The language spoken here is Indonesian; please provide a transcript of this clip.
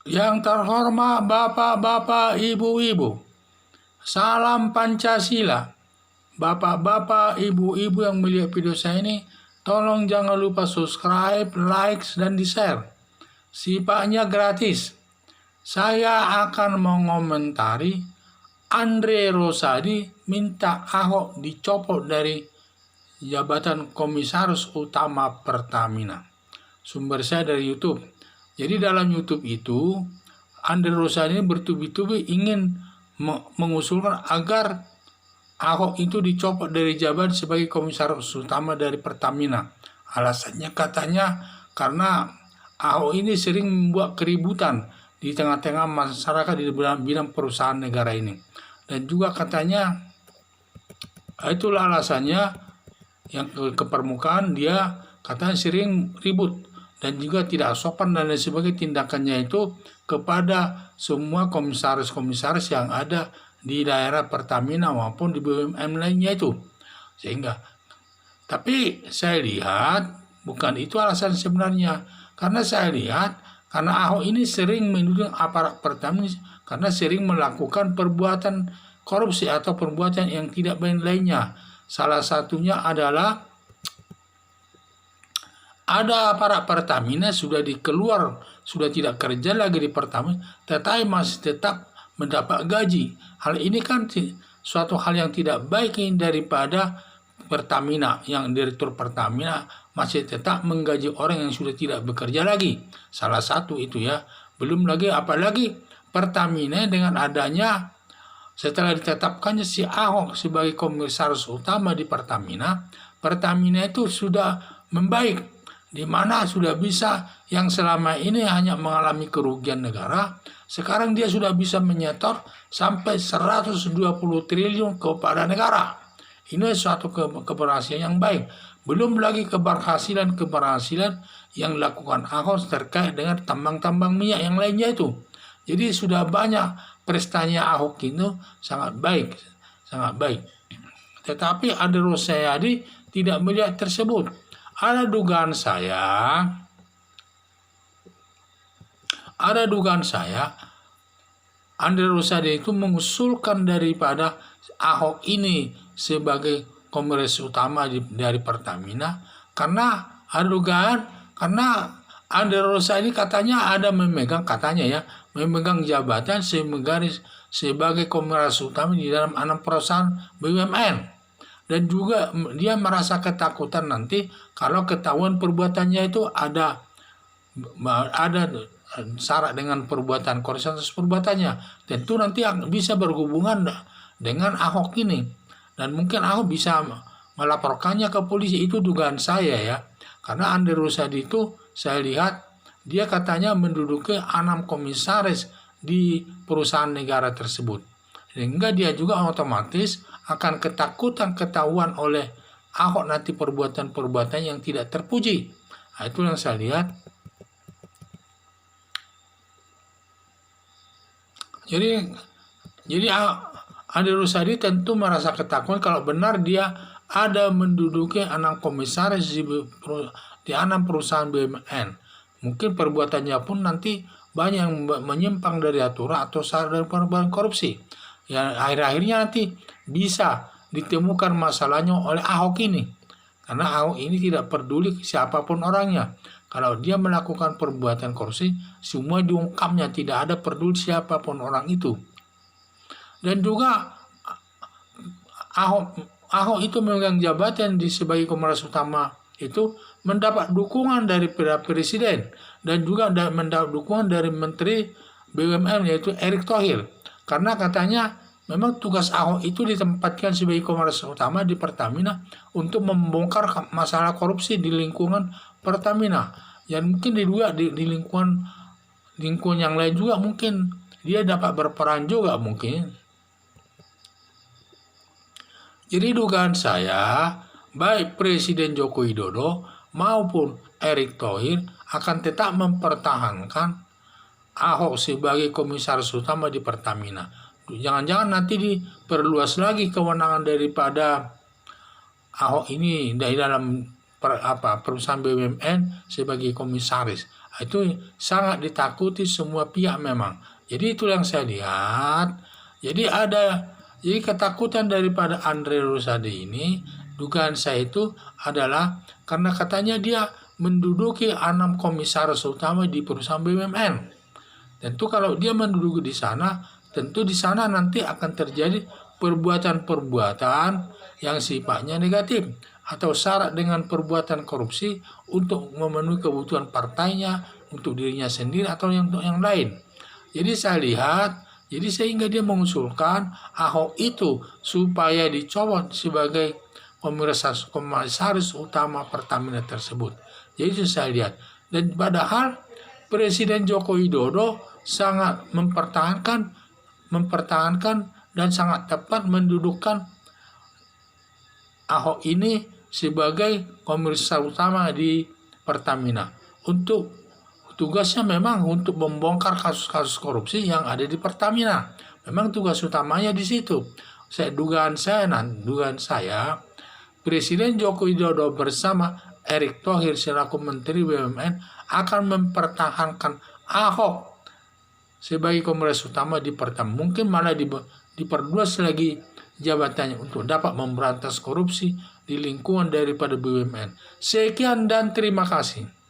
Yang terhormat Bapak-bapak, Ibu-ibu, salam Pancasila. Bapak-bapak, Ibu-ibu yang melihat video saya ini, tolong jangan lupa subscribe, like, dan di-share. Sifatnya gratis. Saya akan mengomentari Andre Rosadi minta Ahok dicopot dari jabatan Komisaris Utama Pertamina. Sumber saya dari YouTube. Jadi dalam YouTube itu, Andre Rosadi bertubi-tubi ingin mengusulkan agar Ahok itu dicopot dari jabatan sebagai Komisaris Utama dari Pertamina. Alasannya katanya karena Ahok ini sering membuat keributan di tengah-tengah masyarakat di bidang perusahaan negara ini. Dan juga katanya itulah alasannya yang ke permukaan dia katanya sering ribut dan juga tidak sopan dan lain sebagainya tindakannya itu kepada semua komisaris-komisaris yang ada di daerah Pertamina maupun di BUMN lainnya itu. Sehingga tapi saya lihat bukan itu alasan sebenarnya, karena saya lihat karena Ahok ini sering menuduh aparat Pertamina karena sering melakukan perbuatan korupsi atau perbuatan yang tidak baik lainnya. Salah satunya adalah ada aparat Pertamina sudah tidak kerja lagi di Pertamina, tetapi masih tetap mendapat gaji. Hal ini kan suatu hal yang tidak baik daripada Pertamina, yang direktur Pertamina masih tetap menggaji orang yang sudah tidak bekerja lagi. Salah satu itu ya. Belum lagi apalagi Pertamina dengan adanya setelah ditetapkannya si Ahok sebagai komisaris utama di Pertamina, Pertamina itu sudah membaik, di mana sudah bisa yang selama ini hanya mengalami kerugian negara, sekarang dia sudah bisa menyetor sampai 120 triliun kepada negara. Ini suatu keberhasilan yang baik. Belum lagi keberhasilan yang dilakukan Ahok terkait dengan tambang-tambang minyak yang lainnya itu. Jadi sudah banyak prestasinya Ahok itu sangat baik. Tetapi Andre Rosadi tidak melihat tersebut. Ada dugaan saya Andre Rosadi itu mengusulkan daripada Ahok ini sebagai komisaris utama dari Pertamina karena ada dugaan karena Andre Rosadi katanya ada memegang jabatan sebagai komisaris utama di dalam 6 perusahaan BUMN, dan juga dia merasa ketakutan nanti kalau ketahuan perbuatannya itu ada syarat dengan perbuatan korupsi perbuatannya, tentu nanti bisa berhubungan dengan Ahok ini. Dan mungkin Ahok bisa melaporkannya ke polisi. Itu dugaan saya ya. Karena Andre Rosadi itu saya lihat dia katanya menduduki 6 komisaris di perusahaan negara tersebut. Sehingga dia juga otomatis akan ketahuan oleh Ahok nanti perbuatan-perbuatan yang tidak terpuji. Nah, itu yang saya lihat. Jadi Andre Rosadi tentu merasa ketakutan kalau benar dia ada menduduki 6 komisaris di 6 perusahaan BUMN. Mungkin perbuatannya pun nanti banyak yang menyimpang dari aturan atau syarat dari perbuatan korupsi. Ya, akhir-akhirnya nanti bisa ditemukan masalahnya oleh Ahok ini. Karena Ahok ini tidak peduli siapapun orangnya. Kalau dia melakukan perbuatan korupsi, semua diungkapnya, tidak ada peduli siapapun orang itu. Dan juga Ahok itu memegang jabatan sebagai komisaris utama itu mendapat dukungan dari presiden dan juga mendapat dukungan dari menteri BUMN yaitu Erick Thohir, karena katanya memang tugas Ahok itu ditempatkan sebagai komisaris utama di Pertamina untuk membongkar masalah korupsi di lingkungan Pertamina, dan mungkin di lingkungan yang lain juga mungkin dia dapat berperan juga mungkin. Jadi dugaan saya, baik Presiden Joko Widodo maupun Erick Thohir akan tetap mempertahankan Ahok sebagai komisaris utama di Pertamina. Jangan-jangan nanti diperluas lagi kewenangan daripada Ahok ini dari dalam perusahaan BUMN sebagai komisaris. Itu sangat ditakuti semua pihak memang. Jadi itu yang saya lihat. Jadi ketakutan daripada Andre Rosadi ini, dugaan saya itu adalah karena katanya dia menduduki 6 komisaris utama di perusahaan BUMN. Tentu kalau dia menduduki di sana, tentu di sana nanti akan terjadi perbuatan-perbuatan yang sifatnya negatif atau syarat dengan perbuatan korupsi untuk memenuhi kebutuhan partainya, untuk dirinya sendiri atau untuk yang lain. Jadi saya lihat, sehingga dia mengusulkan Ahok itu supaya dicopot sebagai komisaris utama Pertamina tersebut. Jadi itu saya lihat. Dan padahal Presiden Joko Widodo sangat mempertahankan dan sangat tepat mendudukkan Ahok ini sebagai komisaris utama di Pertamina. Untuk tugasnya memang untuk membongkar kasus-kasus korupsi yang ada di Pertamina. Memang tugas utamanya di situ. Dugaan saya, Presiden Joko Widodo bersama Erick Thohir selaku Menteri BUMN akan mempertahankan Ahok sebagai komisaris utama di Pertamina. Mungkin malah diperluas lagi jabatannya untuk dapat memberantas korupsi di lingkungan daripada BUMN. Sekian dan terima kasih.